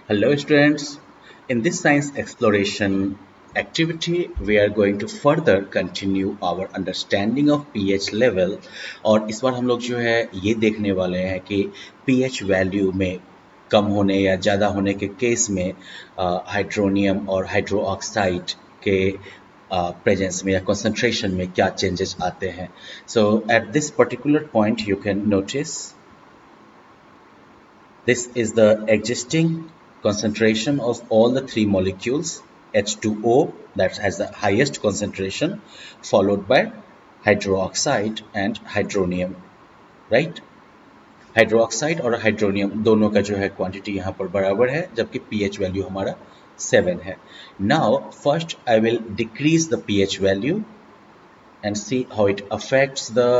Hello students, in this science exploration activity we are going to further continue our understanding of pH level और इस बार हम लोग जो है ये देखने वाले हैं कि pH वैल्यू में कम होने या ज़्यादा होने के केस में हाइड्रोनियम और हाइड्रोक्साइड के प्रेजेंस में या कंसंट्रेशन में क्या चेंजेस आते हैं. So at this particular point you can notice this is the existing concentration of all the three molecules, H2O that has the highest concentration, followed by hydroxide and hydronium, right? Hydroxide और hydronium दोनों का जो है quantity यहाँ पर बराबर है जबकि पीएच वैल्यू हमारा 7 है. Now first I will decrease the pH value and see how it affects the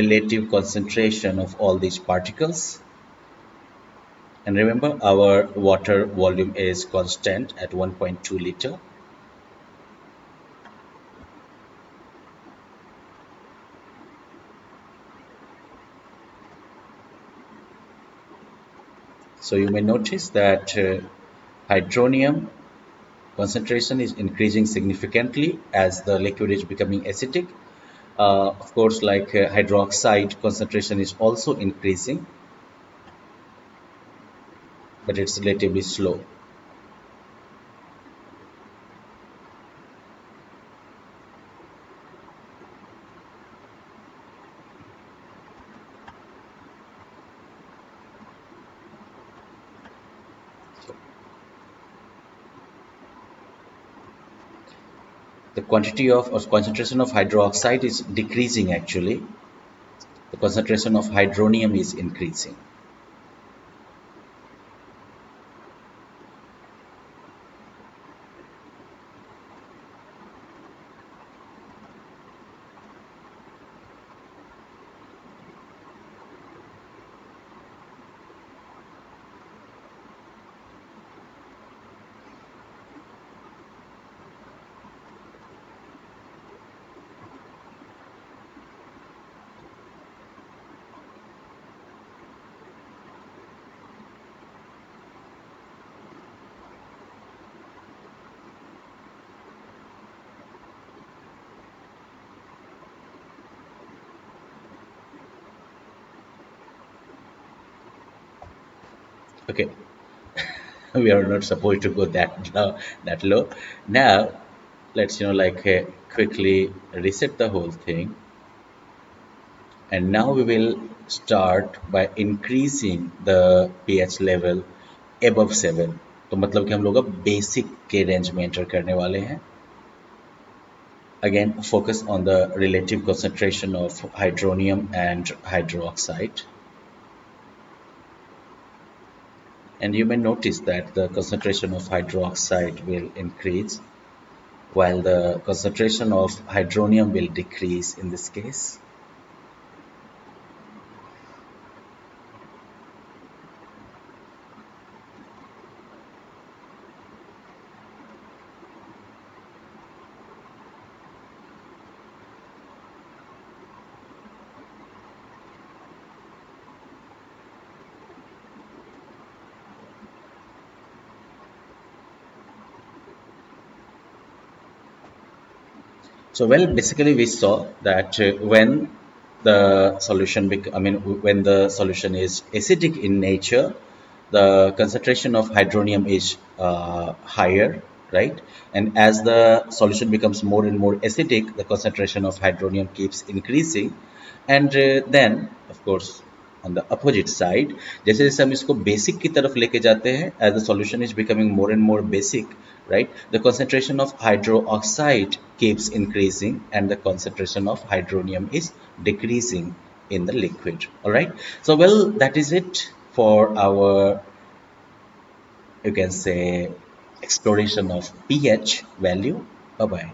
relative concentration of all these particles. And remember, our water volume is constant at 1.2 liter. So you may notice that hydronium concentration is increasing significantly as the liquid is becoming acidic. Of course, like hydroxide concentration is also increasing, but it's relatively slow. The quantity of or concentration of hydroxide is decreasing actually. The concentration of hydronium is increasing. Okay, we are not supposed to go that low. Now, let's quickly reset the whole thing, and now we will start by increasing the pH level above 7. तो मतलब कि हम लोग अब basic के range में enter करने वाले हैं. Again, focus on the relative concentration of hydronium and hydroxide. And you may notice that the concentration of hydroxide will increase while the concentration of hydronium will decrease in this case. So, well, basically we saw that when the solution, when the solution is acidic in nature, the concentration of hydronium is higher, right? And as the solution becomes more and more acidic, the concentration of hydronium keeps increasing. And then, of course, on the opposite side, जैसे जैसे हम इसको basic की तरफ लेके जाते हैं, as the solution is becoming more and more basic, right, the concentration of hydroxide keeps increasing and the concentration of hydronium is decreasing in the liquid. All right, so well, that is it for our, you can say, exploration of pH value. Bye bye.